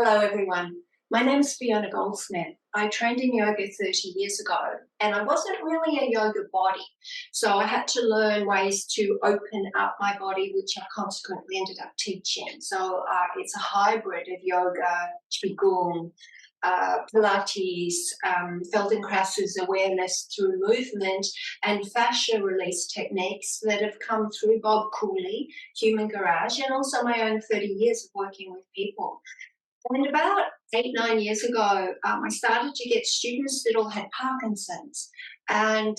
Hello everyone, my name's Fiona Goldsmith. I trained in yoga 30 years ago and I wasn't really a yoga body, so I had to learn ways to open up my body, which I consequently ended up teaching. So it's a hybrid of yoga, qigong, Pilates, Feldenkras's awareness through movement, and fascia release techniques that have come through Bob Cooley, Human Garage, and also my own 30 years of working with people. And about 8-9 years ago, I started to get students that all had Parkinson's, and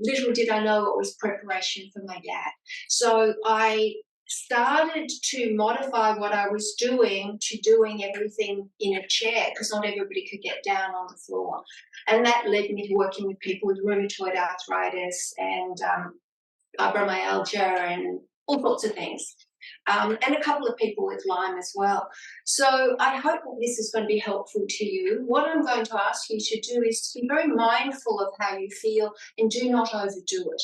little did I know it was preparation for my dad. So I started to modify what I was doing to doing everything in a chair, because not everybody could get down on the floor. And that led me to working with people with rheumatoid arthritis and fibromyalgia and all sorts of things. And a couple of people with Lyme as well. So I hope that this is going to be helpful to you. What I'm going to ask you to do is to be very mindful of how you feel and do not overdo it.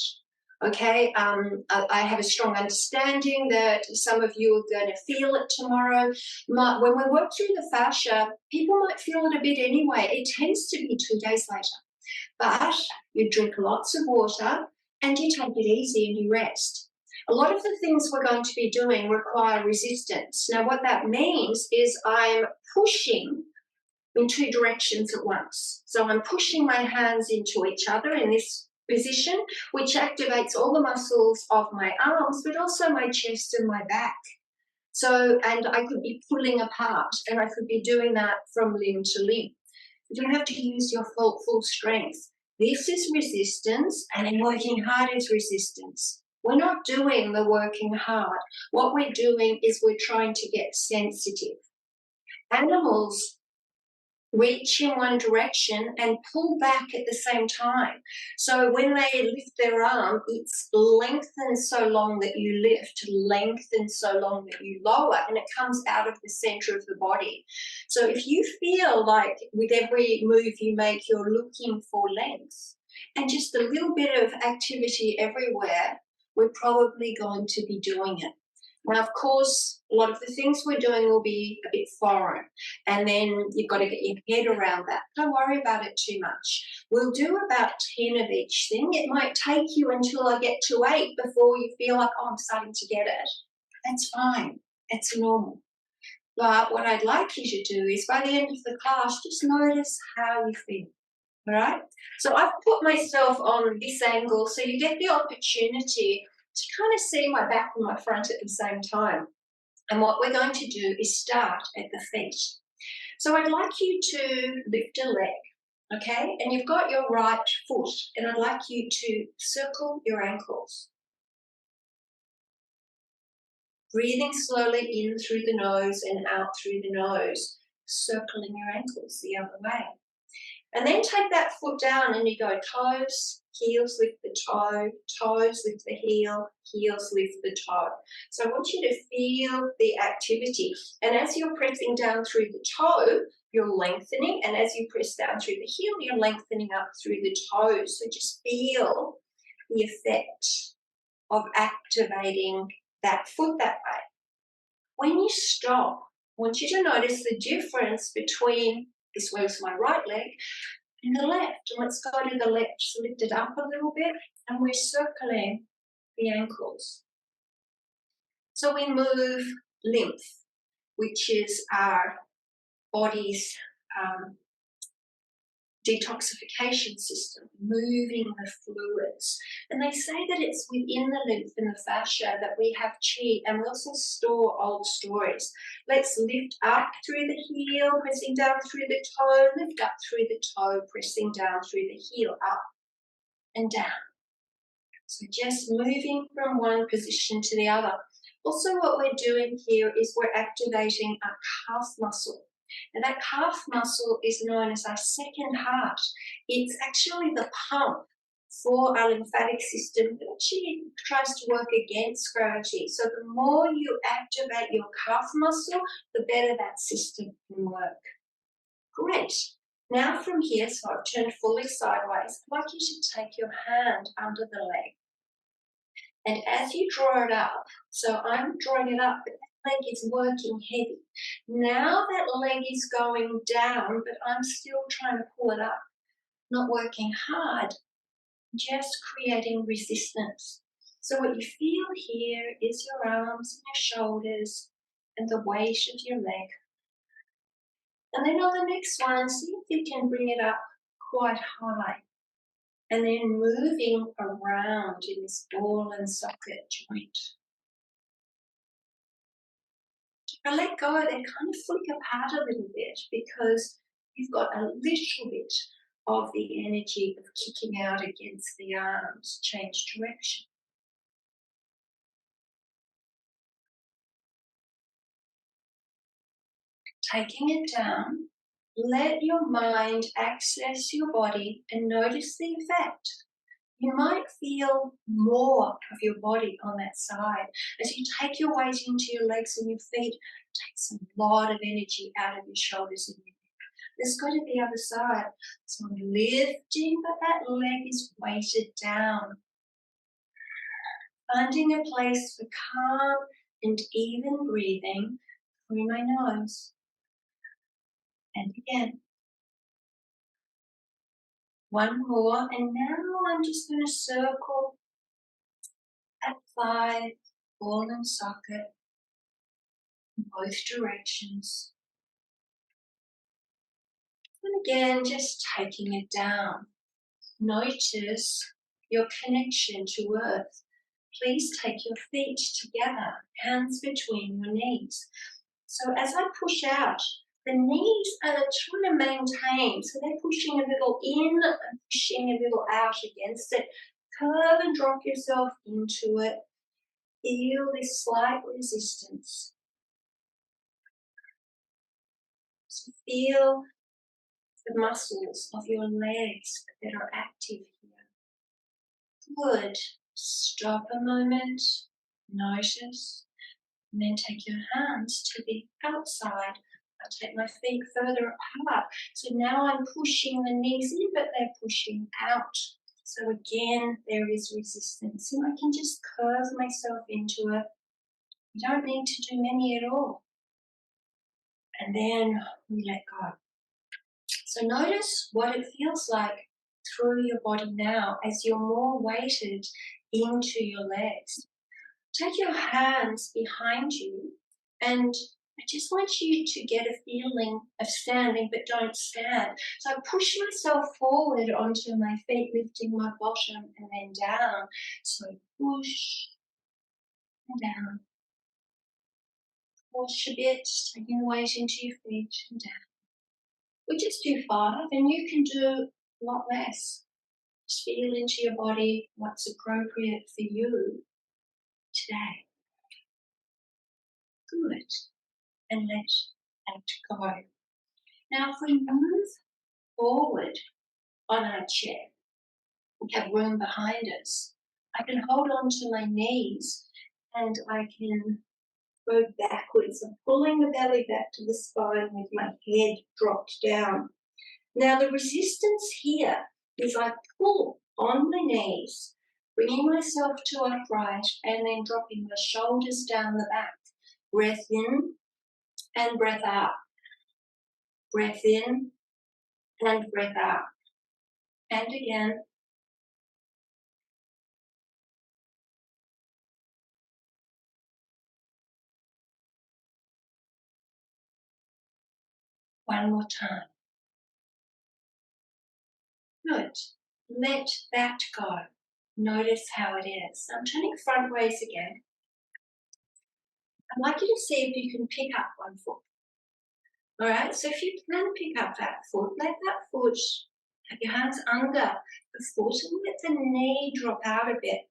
Okay, I have a strong understanding that some of you are going to feel it tomorrow. When we work through the fascia, people might feel it a bit anyway. It tends to be 2 days later. But you drink lots of water and you take it easy and you rest. A lot of the things we're going to be doing require resistance. Now, what that means is I'm pushing in 2 directions at once. So I'm pushing my hands into each other in this position, which activates all the muscles of my arms, but also my chest and my back. So, and I could be pulling apart, and I could be doing that from limb to limb. You don't have to use your full strength. This is resistance, and in working hard is resistance. We're not doing the working hard. What we're doing is we're trying to get sensitive. Animals reach in one direction and pull back at the same time. So when they lift their arm, it's lengthened so long that you lift, lengthened so long that you lower, and it comes out of the center of the body. So if you feel like with every move you make, you're looking for length and just a little bit of activity everywhere, we're probably going to be doing it. Now, of course, a lot of the things we're doing will be a bit foreign, and then you've got to get your head around that. Don't worry about it too much. We'll do about 10 of each thing. It might take you until I get to 8 before you feel like, oh, I'm starting to get it. That's fine. It's normal. But what I'd like you to do is by the end of the class, just notice how you feel. All right? So I've put myself on this angle so you get the opportunity to kind of see my back and my front at the same time. And what we're going to do is start at the feet. So I'd like you to lift a leg, okay? And you've got your right foot, and I'd like you to circle your ankles. Breathing slowly in through the nose and out through the nose, circling your ankles the other way. And then take that foot down and you go toes, heels lift the toe, toes lift the heel, heels lift the toe. So I want you to feel the activity. And as you're pressing down through the toe, you're lengthening. And as you press down through the heel, you're lengthening up through the toes. So just feel the effect of activating that foot that way. When you stop, I want you to notice the difference between this was my right leg and the left. And let's go to the left. Just lift it up a little bit and we're circling the ankles. So we move lymph, which is our body's detoxification system, moving the fluids. And they say that it's within the lymph and the fascia that we have chi, and we also store old stories. Let's lift up through the heel, pressing down through the toe, lift up through the toe, pressing down through the heel, up and down. So just moving from one position to the other. Also what we're doing here is we're activating our calf muscle. And that calf muscle is known as our second heart. It's actually the pump for our lymphatic system that actually tries to work against gravity. So the more you activate your calf muscle, the better that system can work. Great. Now from here, so I've turned fully sideways, I'd like you to take your hand under the leg. And as you draw it up, so I'm drawing it up, but leg is working heavy. Now that leg is going down, but I'm still trying to pull it up, not working hard, just creating resistance. So what you feel here is your arms and your shoulders and the weight of your leg. And then on the next one, see if you can bring it up quite high. And then moving around in this ball and socket joint. If I let go, they kind of flick apart a little bit because you've got a little bit of the energy of kicking out against the arms, change direction. Taking it down, let your mind access your body and notice the effect. You might feel more of your body on that side. As you take your weight into your legs and your feet, it takes a lot of energy out of your shoulders and your neck. Let's go to the other side. So I'm lifting, but that leg is weighted down. Finding a place for calm and even breathing through my nose. And again. One more, and now I'm just going to circle that thigh, ball and socket in both directions. And again, just taking it down. Notice your connection to earth. Please take your feet together, hands between your knees. So as I push out, the knees are trying to maintain, so they're pushing a little in and pushing a little out against it. Curve and drop yourself into it. Feel this slight resistance. So feel the muscles of your legs that are active here. Good. Stop a moment. Notice. And then take your hands to the outside. I take my feet further apart. So now I'm pushing the knees in, but they're pushing out. So again, there is resistance. And I can just curve myself into it. You don't need to do many at all. And then we let go. So notice what it feels like through your body now as you're more weighted into your legs. Take your hands behind you, and I just want you to get a feeling of standing, but don't stand. So I push myself forward onto my feet, lifting my bottom and then down. So push and down. Push a bit, taking weight into your feet and down. We just do 5, and you can do a lot less. Just feel into your body what's appropriate for you today. Good. And let that go. Now if we move forward on our chair, we have room behind us. I can hold on to my knees and I can go backwards. I'm pulling the belly back to the spine with my head dropped down. Now the resistance here is I pull on my knees, bringing myself to upright and then dropping my shoulders down the back. Breath in and breath out. Breath in and breath out. And again. One more time. Good. Let that go. Notice how it is. I'm turning front ways again. I'd like you to see if you can pick up one foot. All right, so if you can pick up that foot, let that foot, have your hands under the foot and let the knee drop out a bit.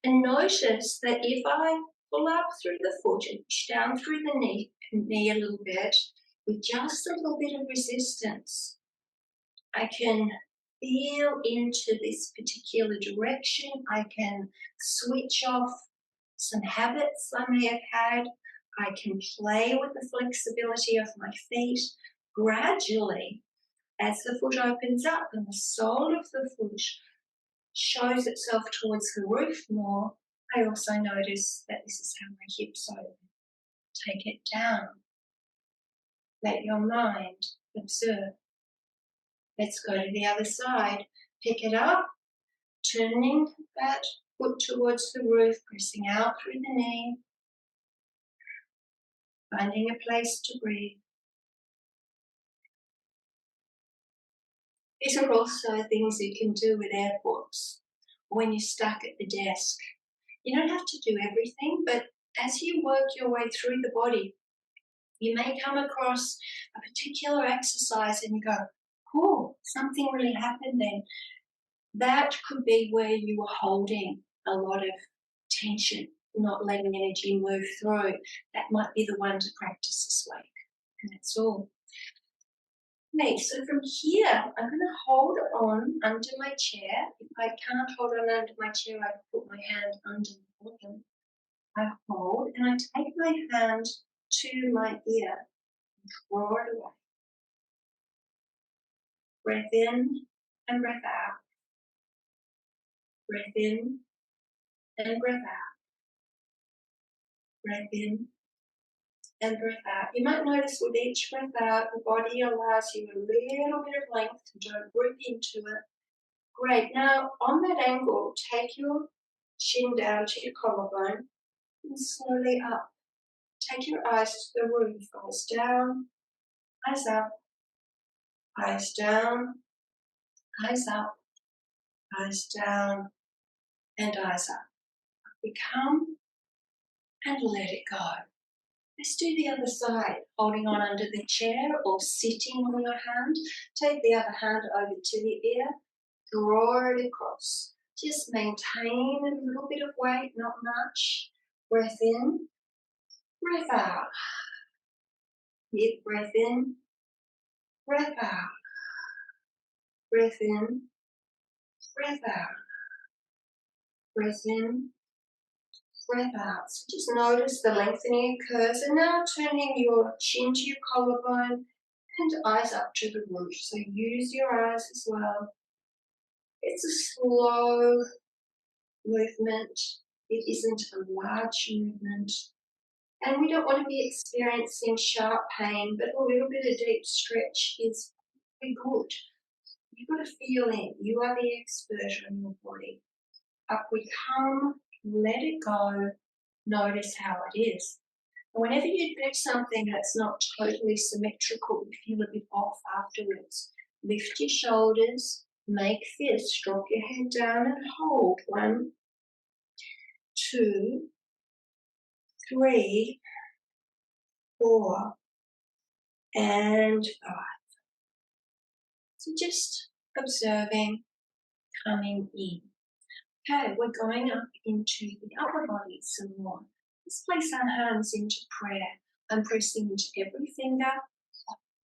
And notice that if I pull up through the foot and push down through the knee a little bit, with just a little bit of resistance, I can feel into this particular direction. I can switch off some habits I may have had. I can play with the flexibility of my feet gradually as the foot opens up and the sole of the foot shows itself towards the roof more. I also notice that this is how my hips open. take it down. Let your mind observe. Let's go to the other side. Pick it up, turning that foot towards the roof, pressing out through the knee, finding a place to breathe. These are also things you can do with airports when you're stuck at the desk. You don't have to do everything, but as you work your way through the body, you may come across a particular exercise and you go, oh, something really happened then. That could be where you were holding a lot of tension, not letting energy move through. That might be the one to practice this week. And that's all. Okay, so from here, I'm going to hold on under my chair. If I can't hold on under my chair, I put my hand under the bottom. I hold and I take my hand to my ear and draw it away. Breath in and breath out. Breath in and breath out. Breath in and breath out. You might notice with each breath out, the body allows you a little bit of length. Don't breathe into it. Great. Now, on that angle, take your chin down to your collarbone and slowly up. Take your eyes to the roof. Eyes down, eyes up, eyes down, eyes up, eyes down, and eyes up. We come and let it go. Let's do the other side, holding on under the chair or sitting on your hand. Take the other hand over to the ear, draw it across. Just maintain a little bit of weight, not much. Breath in, breath out. Deep breath in, breath out. Breath in, breath out. Breath in, breath out. So just notice the lengthening occurs, and now turning your chin to your collarbone and eyes up to the roof. So use your eyes as well. It's a slow movement. It isn't a large movement. And we don't want to be experiencing sharp pain, but a little bit of deep stretch is very good. You've got to feel in. You are the expert on your body. Up we come, let it go, notice how it is. And whenever you do something that's not totally symmetrical, you feel a bit off afterwards, lift your shoulders, make fists, drop your head down and hold. 1, 2, 3, 4, and 5. So just observing, coming in. Okay, we're going up into the upper body some more. Let's place our hands into prayer. I'm pressing into every finger,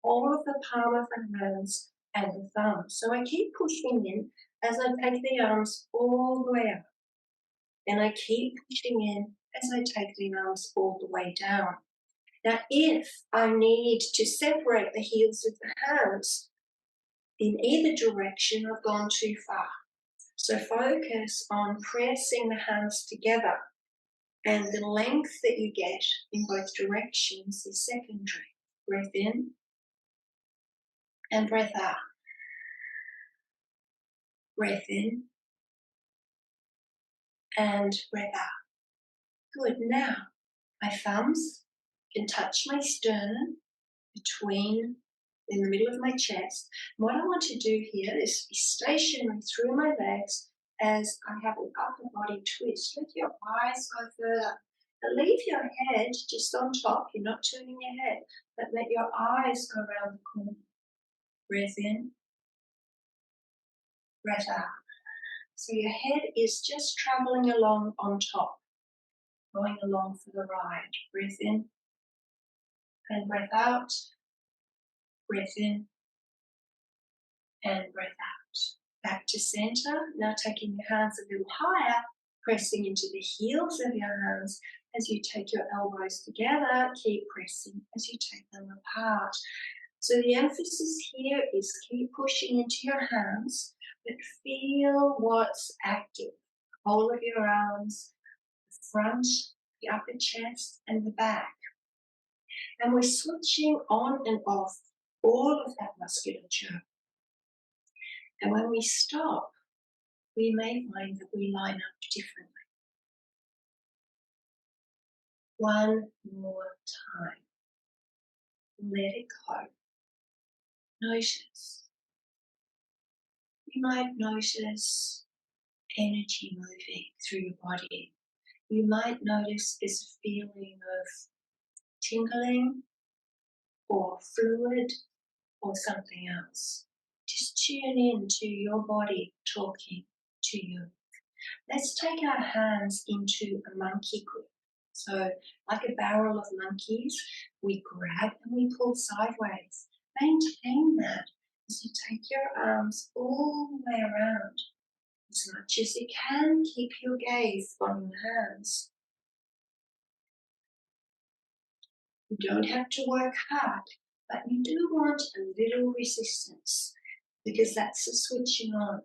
all of the palm of the hands and the thumb. So I keep pushing in as I take the arms all the way up. And I keep pushing in as I take the arms all the way down. Now, if I need to separate the heels of the hands in either direction, I've gone too far. So focus on pressing the hands together, and the length that you get in both directions is secondary. Breath in and breath out. Breath in and breath out. Good. Now, my thumbs can touch my sternum in the middle of my chest. And what I want to do here is be stationary through my legs as I have an upper body twist. Let your eyes go further. Now leave your head just on top. You're not turning your head, but let your eyes go around the corner. Breath in, breath out. So your head is just traveling along on top, going along for the ride. Breath in and breath out. Breath in and breath out. Back to center. Now taking your hands a little higher, pressing into the heels of your hands. As you take your elbows together, keep pressing as you take them apart. So the emphasis here is keep pushing into your hands, but feel what's active. The whole of your arms, the front, the upper chest, and the back. And we're switching on and off all of that musculature. And when we stop, we may find that we line up differently. One more time. Let it go. Notice. You might notice energy moving through your body. You might notice this feeling of tingling or fluid or something else. Just tune in to your body talking to you. Let's take our hands into a monkey grip. So like a barrel of monkeys, we grab and we pull sideways. Maintain that as you take your arms all the way around. As much as you can, keep your gaze on your hands. You don't have to work hard, but you do want a little resistance because that's the switching on.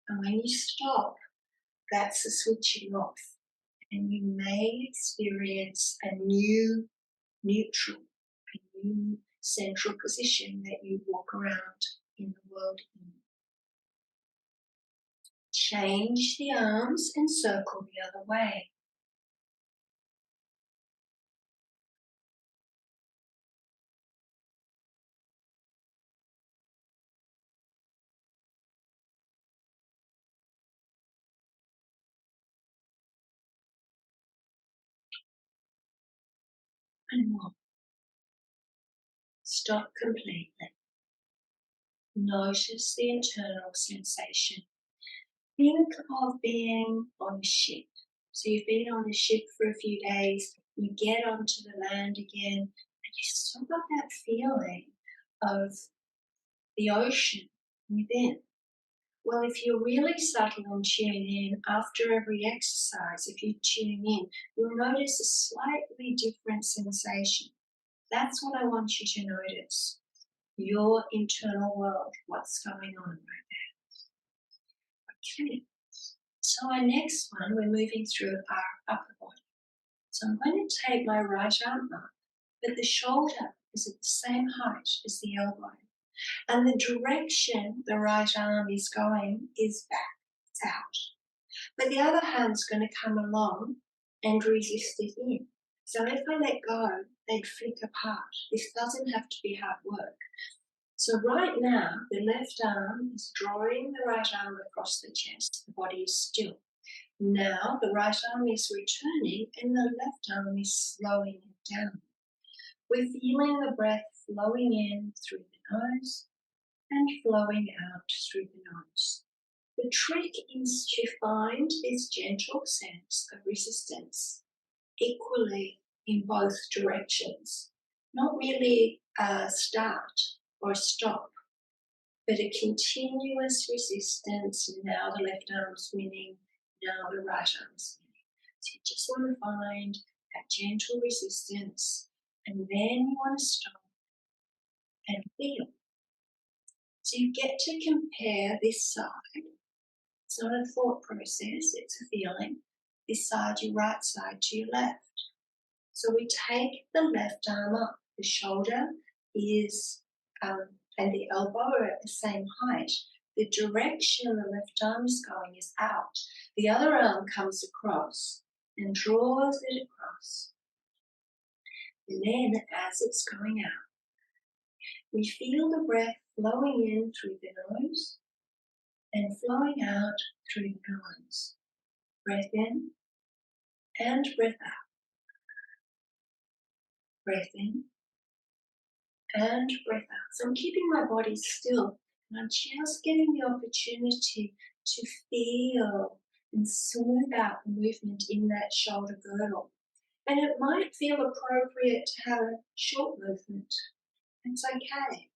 And when you stop, that's the switching off. And you may experience a new neutral, a new central position that you walk around in the world in. Change the arms and circle the other way. And more. Stop completely. Notice the internal sensation. Think of being on a ship. So you've been on a ship for a few days, you get onto the land again, and you still got that feeling of the ocean within. Well, if you're really subtle and tune in after every exercise, if you tune in, you'll notice a slightly different sensation. That's what I want you to notice. Your internal world, what's going on right now. Okay. So our next one, we're moving through our upper body. So I'm going to take my right arm up, but the shoulder is at the same height as the elbow. And the direction the right arm is going is back, it's out. But the other hand's going to come along and resist it in. So if I let go, they'd flick apart. This doesn't have to be hard work. So right now, the left arm is drawing the right arm across the chest. The body is still. Now the right arm is returning and the left arm is slowing it down. We're feeling the breath flowing in through the nose and flowing out through the nose. The trick is to find this gentle sense of resistance equally in both directions. Not really a start or a stop, but a continuous resistance. Now the left arm's winning, now the right arm's winning. So you just want to find that gentle resistance, and then you want to stop and feel. So you get to compare this side. It's not a thought process, it's a feeling. This side, your right side to your left. So we take the left arm up. The shoulder is and the elbow are at the same height. The direction the left arm is going is out. The other arm comes across and draws it across. And then as it's going out, we feel the breath flowing in through the nose and flowing out through the nose. Breath in and breath out. Breath in and breath out. So I'm keeping my body still and I'm just getting the opportunity to feel and smooth out the movement in that shoulder girdle. And it might feel appropriate to have a short movement. It's okay.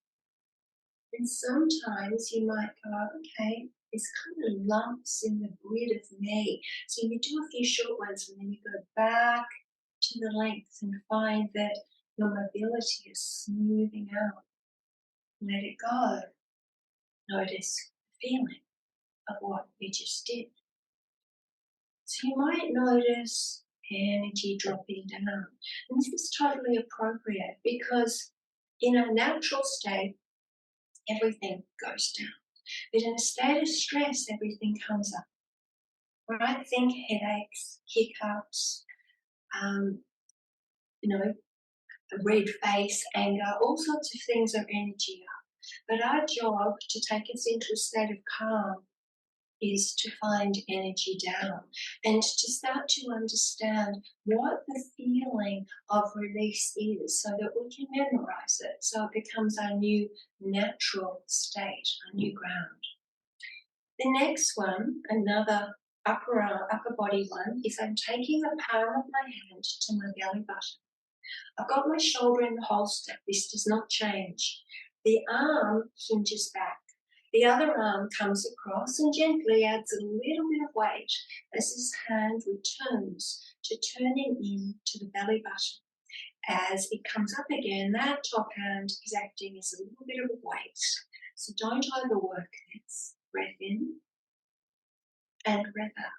And sometimes you might go, okay, there's kind of lumps in the grid of me. So you do a few short ones and then you go back to the length and find that your mobility is smoothing out. Let it go. Notice the feeling of what you just did. So you might notice energy dropping down. And this is totally appropriate because in a natural state, everything goes down. But in a state of stress, everything comes up. Right? Think headaches, hiccups, a red face, anger, all sorts of things are energy up. But our job to take us into a state of calm is to find energy down and to start to understand what the feeling of release is so that we can memorize it so it becomes our new natural state, our new ground. The next one, another upper body one, is I'm taking the palm of my hand to my belly button. I've got my shoulder in the holster. This does not change. The arm hinges back. The other arm comes across and gently adds a little bit of weight as his hand returns to turning in to the belly button. As it comes up again, that top hand is acting as a little bit of a weight. So don't overwork this. Breath in and breath out.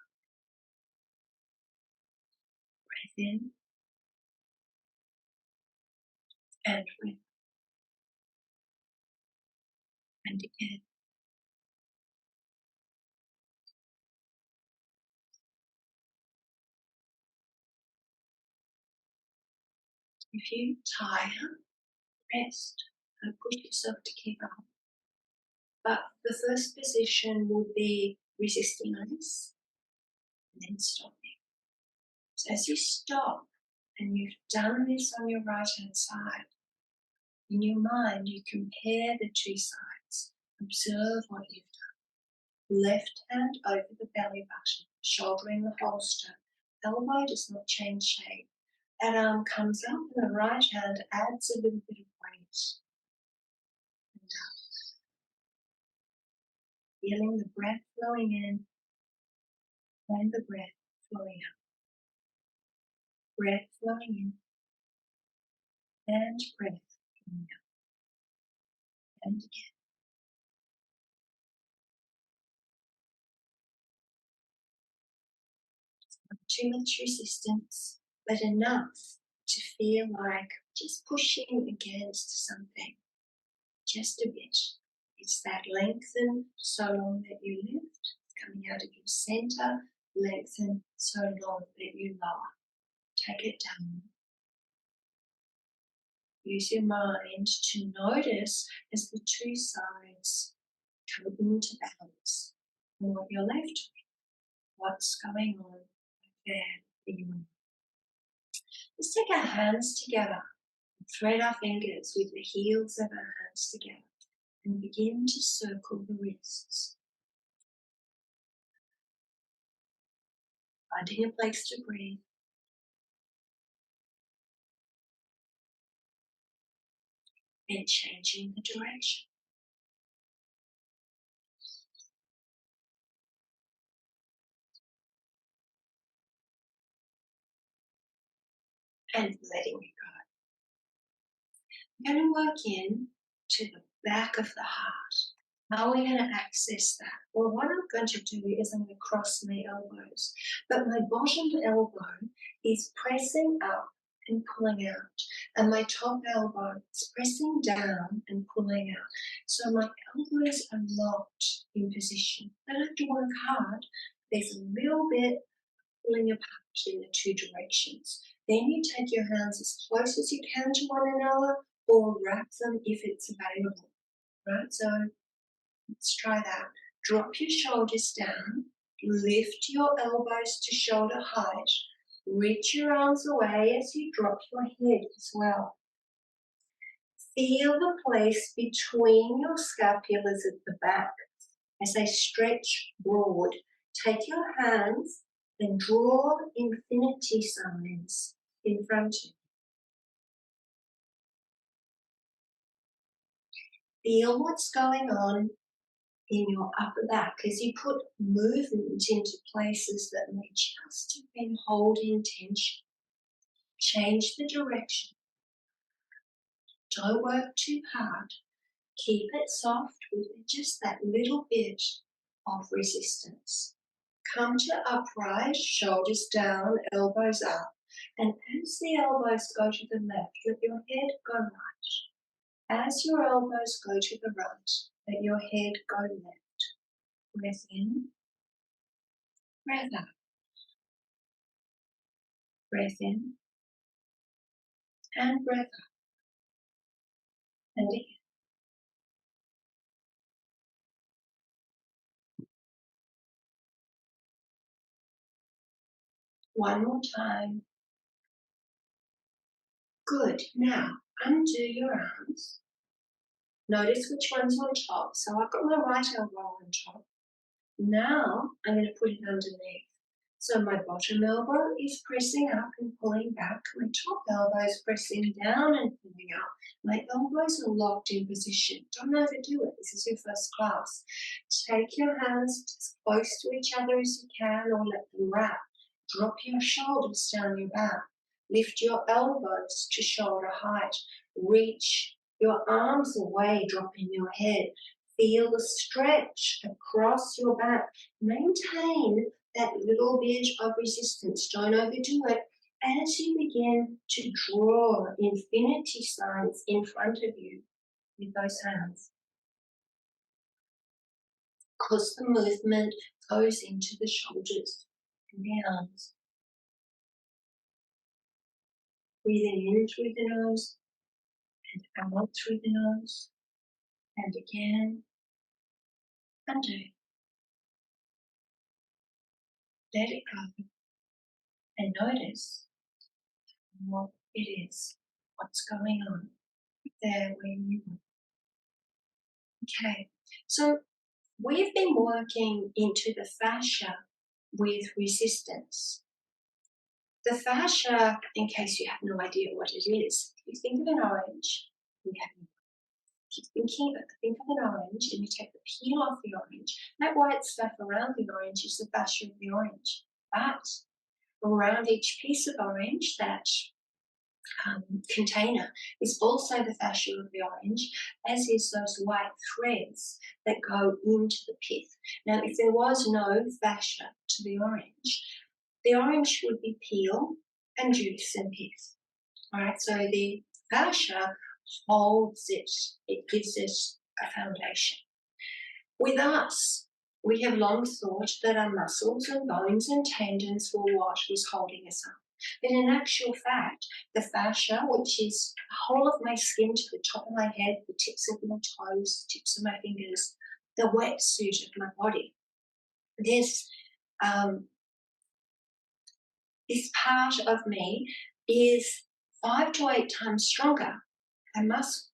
Breath in and breath out. And again. If you tire, rest and push yourself to keep up. But the first position would be resisting this and then stopping. So as you stop and you've done this on your right hand side, in your mind you compare the two sides. Observe what you've done. Left hand over the belly button, shoulder in the holster. Elbow does not change shape. That arm comes up and the right hand adds a little bit of weight. And up. Feeling the breath flowing in and the breath flowing out. Breath flowing in and breath flowing out. And again. Not too much resistance, but enough to feel like just pushing against something, just a bit. It's that lengthen so long that you lift, coming out of your center, lengthen so long that you lower. Take it down. Use your mind to notice as the two sides come into balance and what you're left with, what's going on there for you. Let's take our hands together and thread our fingers with the heels of our hands together and begin to circle the wrists. Finding a place to breathe. And changing the direction. And letting it go. I'm going to work in to the back of the heart. How are we going to access that? Well, what I'm going to do is I'm going to cross my elbows. But my bottom elbow is pressing up and pulling out. And my top elbow is pressing down and pulling out. So my elbows are locked in position. I don't have to work hard. There's a little bit pulling apart in the two directions. Then you take your hands as close as you can to one another or wrap them if it's available. Right? So let's try that. Drop your shoulders down. Lift your elbows to shoulder height. Reach your arms away as you drop your head as well. Feel the place between your scapulas at the back as they stretch broad. Take your hands and draw infinity signs in front of you. Feel what's going on in your upper back as you put movement into places that may just have been holding tension. Change the direction. Don't work too hard. Keep it soft with just that little bit of resistance. Come to upright, shoulders down, elbows up. And as the elbows go to the left, let your head go right. As your elbows go to the right, let your head go left. Breath in, breath out. Breath in and breath out. And again. One more time. Good. Now, undo your arms. Notice which one's on top. So I've got my right elbow on top. Now, I'm going to put it underneath. So my bottom elbow is pressing up and pulling back. My top elbow is pressing down and pulling up. My elbows are locked in position. Don't overdo it. This is your first class. Take your hands as close to each other as you can or let them wrap. Drop your shoulders down your back. Lift your elbows to shoulder height. Reach your arms away, dropping your head. Feel the stretch across your back. Maintain that little bit of resistance. Don't overdo it. As you begin to draw infinity signs in front of you with those hands. Because the movement goes into the shoulders and the arms. Breathing in through the nose and out through the nose. And again. Undo. Let it go. And notice what it is, what's going on there when you are. Okay, so we've been working into the fascia with resistance. The fascia, in case you have no idea what it is, if you think of an orange, think of an orange and you take the peel off the orange, that white stuff around the orange is the fascia of the orange. But around each piece of orange, that container is also the fascia of the orange, as is those white threads that go into the pith. Now, if there was no fascia to the orange would be peel and juice and pith. All right, so the fascia holds it, it gives it a foundation. With us, we have long thought that our muscles and bones and tendons were what was holding us up. But in actual fact, the fascia, which is the whole of my skin to the top of my head, the tips of my toes, the tips of my fingers, the wetsuit of my body, this part of me is 5 to 8 times stronger than muscle.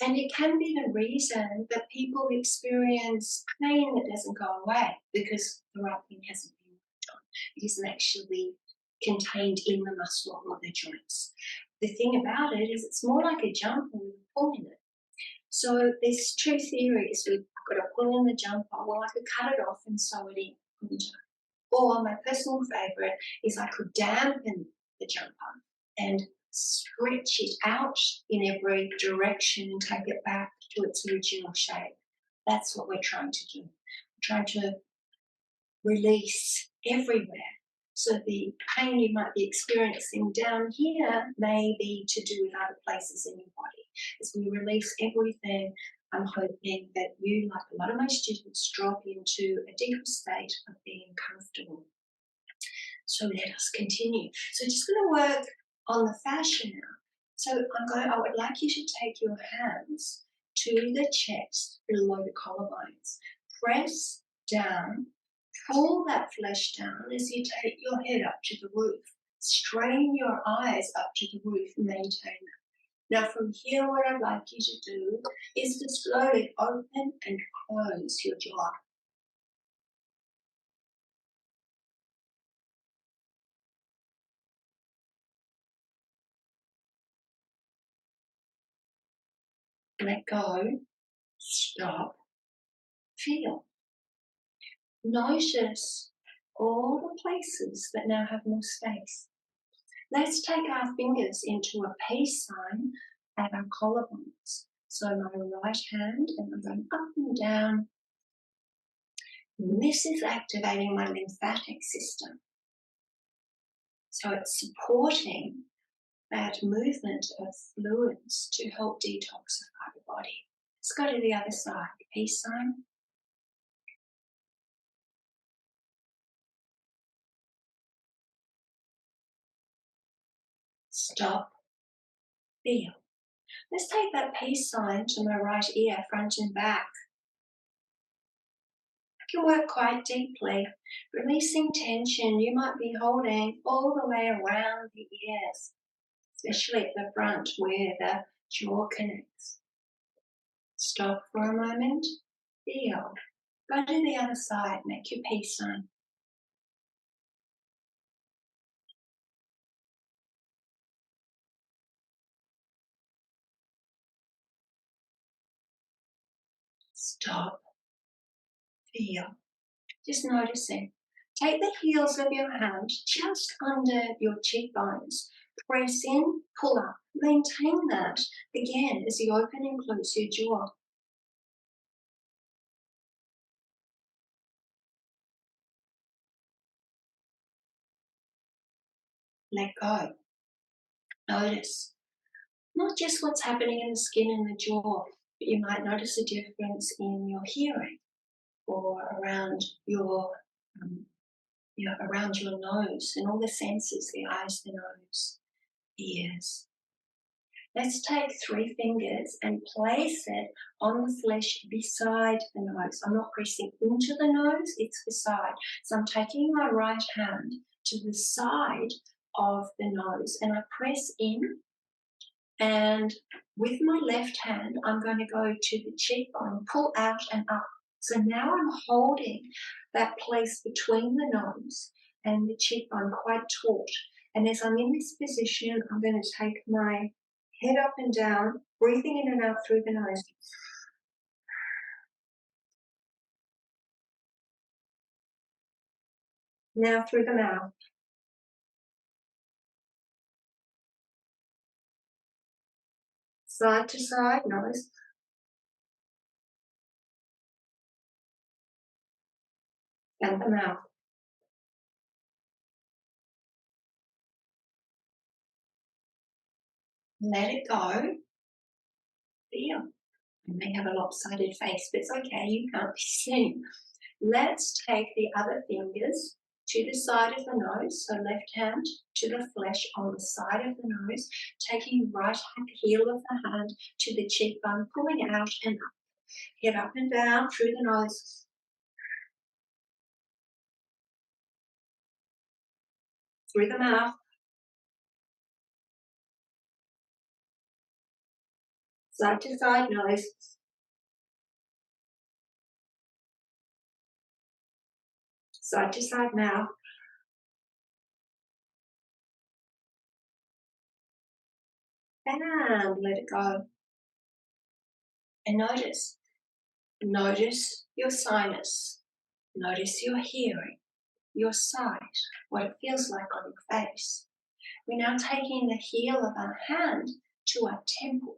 And it can be the reason that people experience pain that doesn't go away because the right thing hasn't been worked on. It isn't actually contained in the muscle or the joints. The thing about it is it's more like a jumper with a pull in it. So there's 2 theories. We've got a pull in the jumper. Well, I could cut it off and sew it in. Or my personal favourite is I could dampen the jumper and stretch it out in every direction and take it back to its original shape. That's what we're trying to do. We're trying to release everywhere. So the pain you might be experiencing down here may be to do with other places in your body. As we release everything, I'm hoping that you, like a lot of my students, drop into a deeper state of being comfortable. So let us continue. So just going to work on the fascia now. So I would like you to take your hands to the chest below the collarbones. Press down, pull that flesh down as you take your head up to the roof. Strain your eyes up to the roof and maintain that. Now from here, what I'd like you to do is to slowly open and close your jaw. Let go, stop, feel. Notice all the places that now have more space. Let's take our fingers into a peace sign at our collarbones. So my right hand, and I'm going up and down, And this is activating my lymphatic system. So it's supporting that movement of fluids to help detoxify the body. Let's go to the other side. Peace sign. Stop. Feel. Let's take that peace sign to my right ear, front and back. I can work quite deeply, releasing tension you might be holding all the way around the ears, especially at the front where the jaw connects. Stop for a moment. Feel. Go to the other side. Make your peace sign. Stop. Feel. Just noticing. Take the heels of your hand just under your cheekbones. Press in, pull up. Maintain that again as you open and close your jaw. Let go. Notice not just what's happening in the skin and the jaw, but you might notice a difference in your hearing or around your around your nose and all the senses, the eyes, the nose, ears. Let's take 3 fingers and place it on the flesh beside the nose. I'm not pressing into the nose, it's beside. So I'm taking my right hand to the side of the nose and I press in, and with my left hand I'm going to go to the cheekbone, pull out and up. So now I'm holding that place between the nose and the cheekbone quite taut. And as I'm in this position, I'm going to take my head up and down, breathing in and out through the nose. Now through the mouth. Side to side, nose. And the mouth. Let it go. Feel. You may have a lopsided face, but it's okay, you can't be seen. Let's take the other fingers to the side of the nose, so left hand to the flesh on the side of the nose, taking right heel of the hand to the cheekbone, pulling out and up. Head up and down through the nose. Through the mouth. Side to side, nose. Side to side, mouth. And let it go. And notice your sinus. Notice your hearing, your sight, what it feels like on your face. We're now taking the heel of our hand to our temple.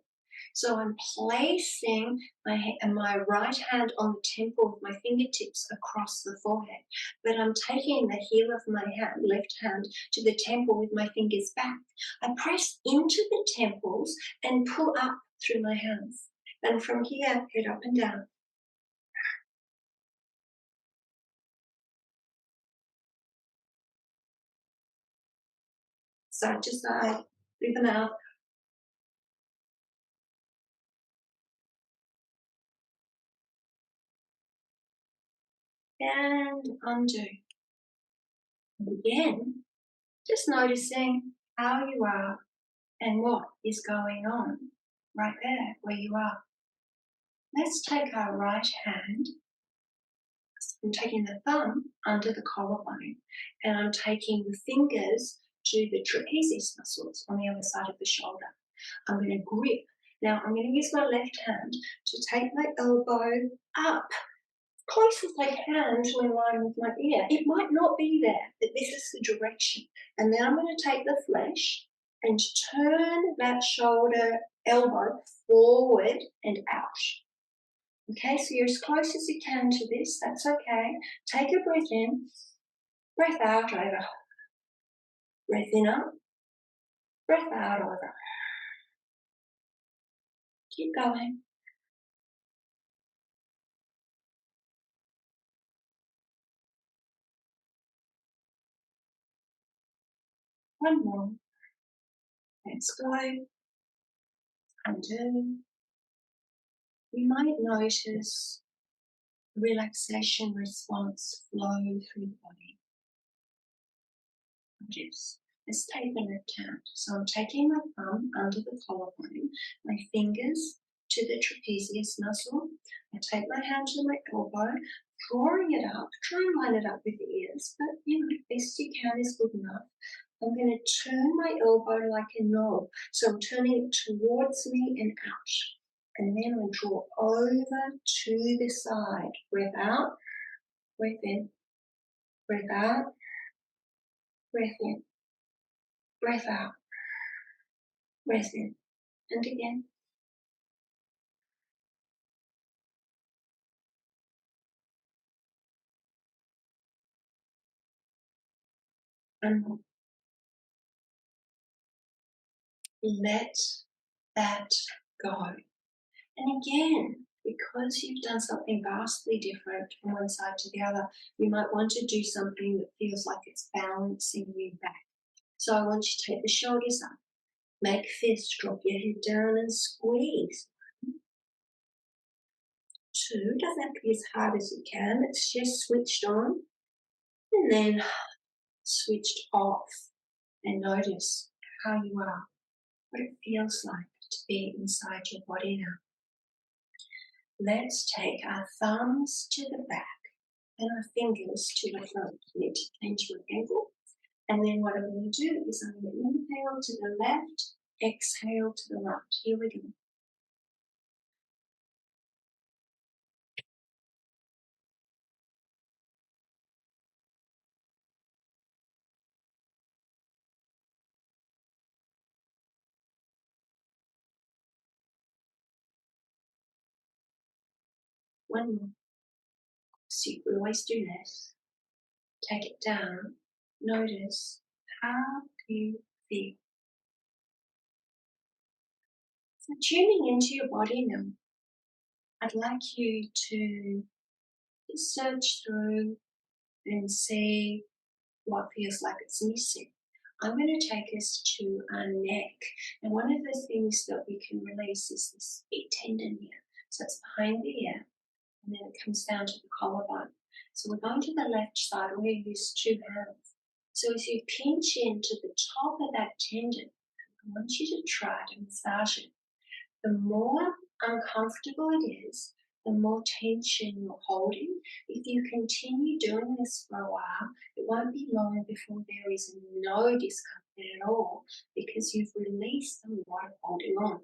So I'm placing my right hand on the temple with my fingertips across the forehead, but I'm taking the heel of my hand, left hand, to the temple with my fingers back. I press into the temples and pull up through my hands. And from here, head up and down. Side to side, through the mouth. And undo. And again, just noticing how you are and what is going on right there where you are. Let's take our right hand. I'm taking the thumb under the collarbone and I'm taking the fingers to the trapezius muscles on the other side of the shoulder. I'm going to grip. Now I'm going to use my left hand to take my elbow up close as I can to in line with my ear. It might not be there, but this is the direction. And then I'm going to take the flesh and turn that shoulder elbow forward and out. Okay, so you're as close as you can to this, that's okay. Take a breath in, breath out over. Breath in up, breath out over. Keep going. One more. Let's go. Undo. You might notice relaxation response flow through the body. Notice. Let's take the left hand. So I'm taking my thumb under the collarbone, my fingers to the trapezius muscle. I take my hand to my elbow, drawing it up. Try and line it up with the ears, but best you can is good enough. I'm going to turn my elbow like a knob. So I'm turning it towards me and out. And then I draw over to the side. Breath out, breath in, breath out, breath in, breath out, breath in. And again. And let that go. And again, because you've done something vastly different from one side to the other, you might want to do something that feels like it's balancing you back. So I want you to take the shoulders up, make fists, drop your head down and squeeze. 2, doesn't have to be as hard as you can, it's just switched on and then switched off. And notice how you are, what it feels like to be inside your body now. Let's take our thumbs to the back and our fingers to the front. You need to change your angle. And then what I'm going to do is I'm going to inhale to the left, exhale to the right. Here we go. One more. So you can always do this. Take it down. Notice how you feel. So tuning into your body now, I'd like you to search through and see what feels like it's missing. I'm going to take us to our neck. And one of the things that we can release is this big tendon here. So it's behind the ear, and then it comes down to the collarbone. So we're going to the left side. We're going to use 2 hands. So as you pinch into the top of that tendon, I want you to try to massage it. The more uncomfortable it is, the more tension you're holding. If you continue doing this for a while, it won't be long before there is no discomfort at all because you've released a lot of holding on.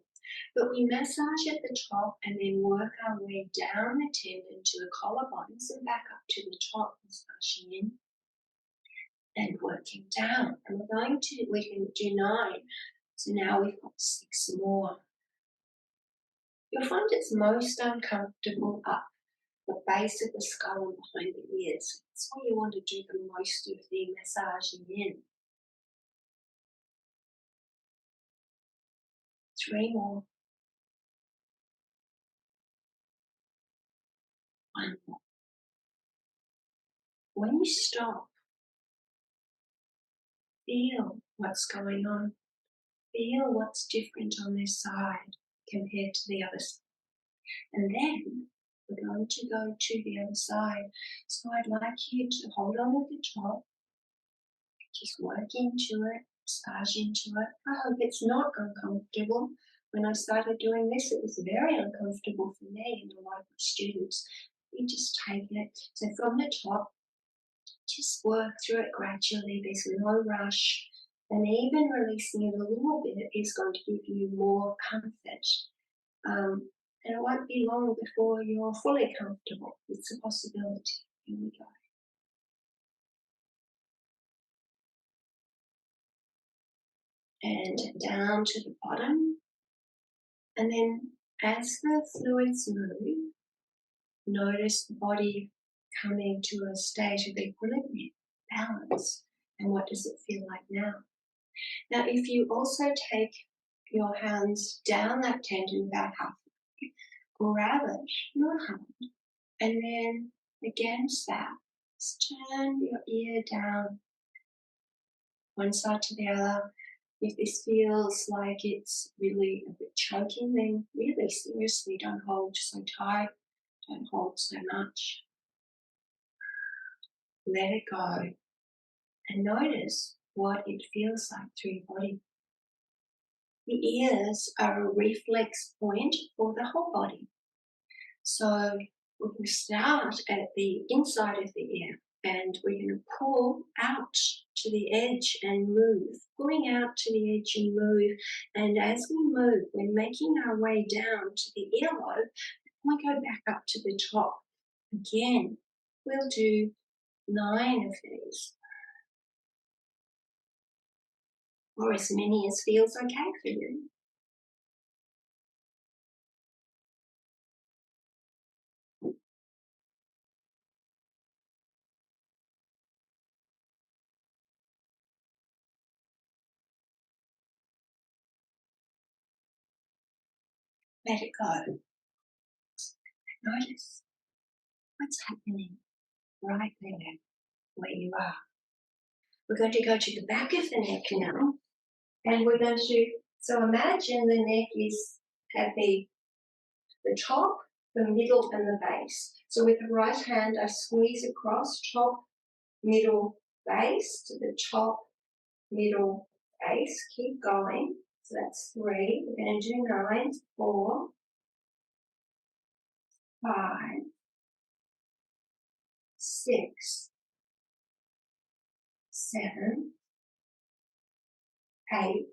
But we massage at the top and then work our way down the tendon to the collarbones and back up to the top, massaging in and working down. And we can do 9. So now we've got 6 more. You'll find it's most uncomfortable up the base of the skull and behind the ears. That's where you want to do the most of the massaging in. 3 more. 1 more. When you stop, feel what's going on. Feel what's different on this side compared to the other side. And then we're going to go to the other side. So I'd like you to hold on at the top, just work into it, massage into it. I hope it's not uncomfortable. When I started doing this, it was very uncomfortable for me and a lot of my students. You just take it. So from the top, just work through it gradually. There's no rush. And even releasing it a little bit is going to give you more comfort. And it won't be long before you're fully comfortable. It's a possibility. Here we go. And down to the bottom. And then as the fluids move, Notice the body coming to a state of equilibrium, balance. And what does it feel like now? Now, if you also take your hands down that tendon about halfway, grab it, not hard, and then against that, just turn your ear down one side to the other. If this feels like it's really a bit choking, then really seriously don't hold so tight, don't hold so much. Let it go and notice what it feels like through your body. The ears are a reflex point for the whole body. So we can start at the inside of the ear and we're going to pull out to the edge and move, pulling out to the edge and move. And as we move, we're making our way down to the earlobe. We go back up to the top. Again, we'll do 9 of these, or as many as feels okay for you. Let it go. Notice what's happening right there where you are. We're going to go to the back of the neck now, and we're going to, so imagine the neck is at the top, the middle, and the base. So with the right hand, I squeeze across top, middle, base to the top, middle, base. Keep going. So that's 3. We're going to do 9, 4, 5, 6, 7, 8,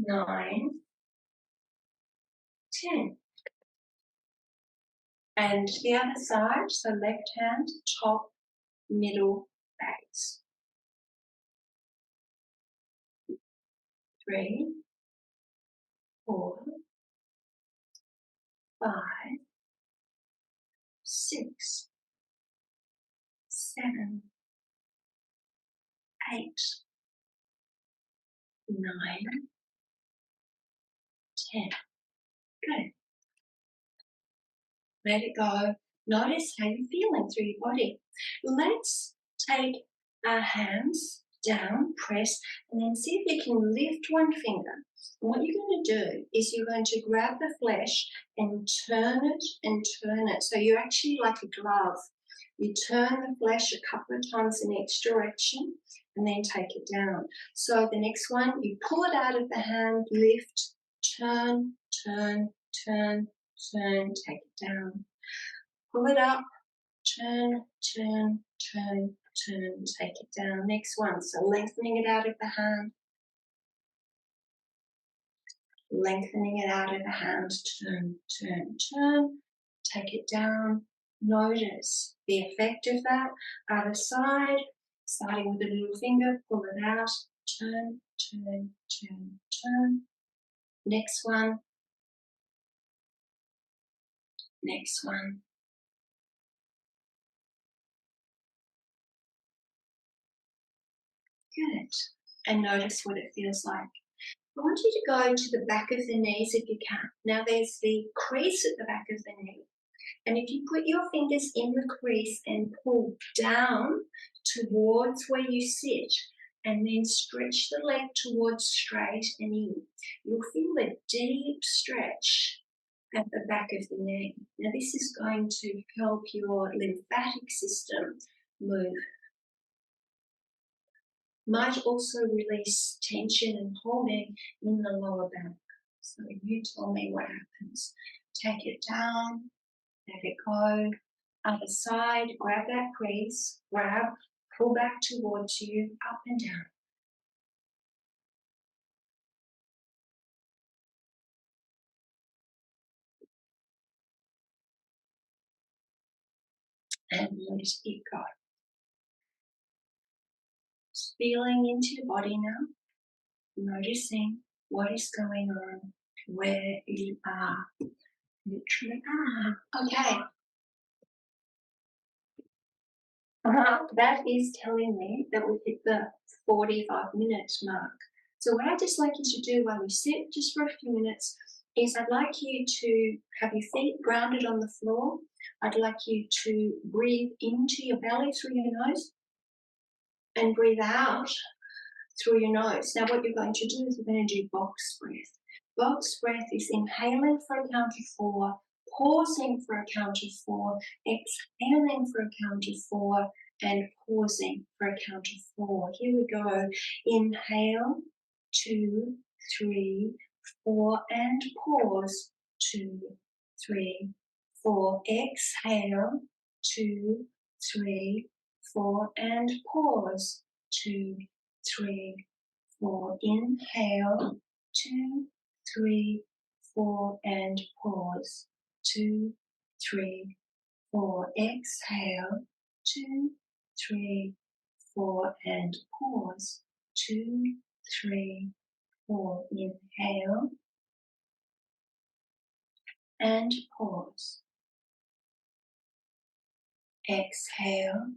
9, 10. And the other side, so left hand, top, middle, base. 3, 4, 5, 6, 7, 8, 9, 10. Good. Let it go. Notice how you're feeling through your body. Let's take our hands down, press, and then see if you can lift one finger. And what you're going to do is you're going to grab the flesh and turn it and turn it. So you're actually like a glove. You turn the flesh a couple of times in each direction and then take it down. So the next one, you pull it out of the hand, lift, turn, turn, turn, turn, take it down. Pull it up, turn, turn, turn, turn, take it down. Next one, so lengthening it out of the hand, lengthening it out of the hand, turn, turn, turn, take it down. Notice the effect of that. Other side, starting with the little finger, pull it out, turn, turn, turn, turn. Next one. Next one. Good. And notice what it feels like. I want you to go to the back of the knees if you can. Now there's the crease at the back of the knee. And if you put your fingers in the crease and pull down towards where you sit and then stretch the leg towards straight and in, you'll feel a deep stretch at the back of the knee. Now this is going to help your lymphatic system move. Might also release tension and holding in the lower back. So you tell me what happens. Take it down, let it go. Other side, grab that crease, grab, pull back towards you, up and down. And let it go. Just feeling into your body now, noticing what is going on, where you are. literally. Okay. That is telling me that we've hit the 45-minute mark. So what I'd just like you to do while you sit, just for a few minutes, is I'd like you to have your feet grounded on the floor. I'd like you to breathe into your belly through your nose and breathe out through your nose. Now what you're going to do is we're going to do box breath. Box breath is inhaling for a count of 4, pausing for a count of 4, exhaling for a count of 4, and pausing for a count of 4. Here we go. Inhale, 2, 3, 4, and pause. 2, 3, 4. Exhale, 2, 3, 4, and pause. 2, 3, 4. Inhale, 2, 3, 4, and pause. 2, 3, 4. Exhale, 2, 3, 4, and pause. 2, 3, 4. Inhale and pause. Exhale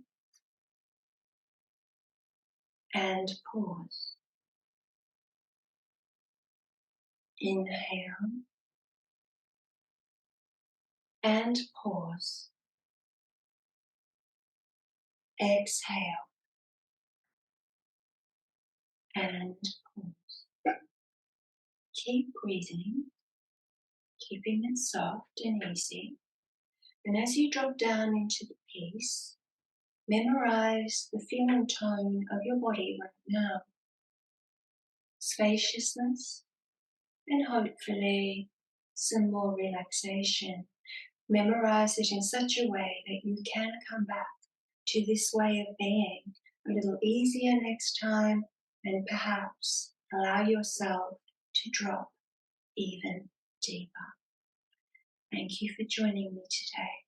and pause. Inhale and pause. Exhale and pause. Keep breathing, keeping it soft and easy. And as you drop down into the peace, memorize the feel and tone of your body right now. Spaciousness and hopefully some more relaxation. Memorize it in such a way that you can come back to this way of being a little easier next time, and perhaps allow yourself to drop even deeper. Thank you for joining me today.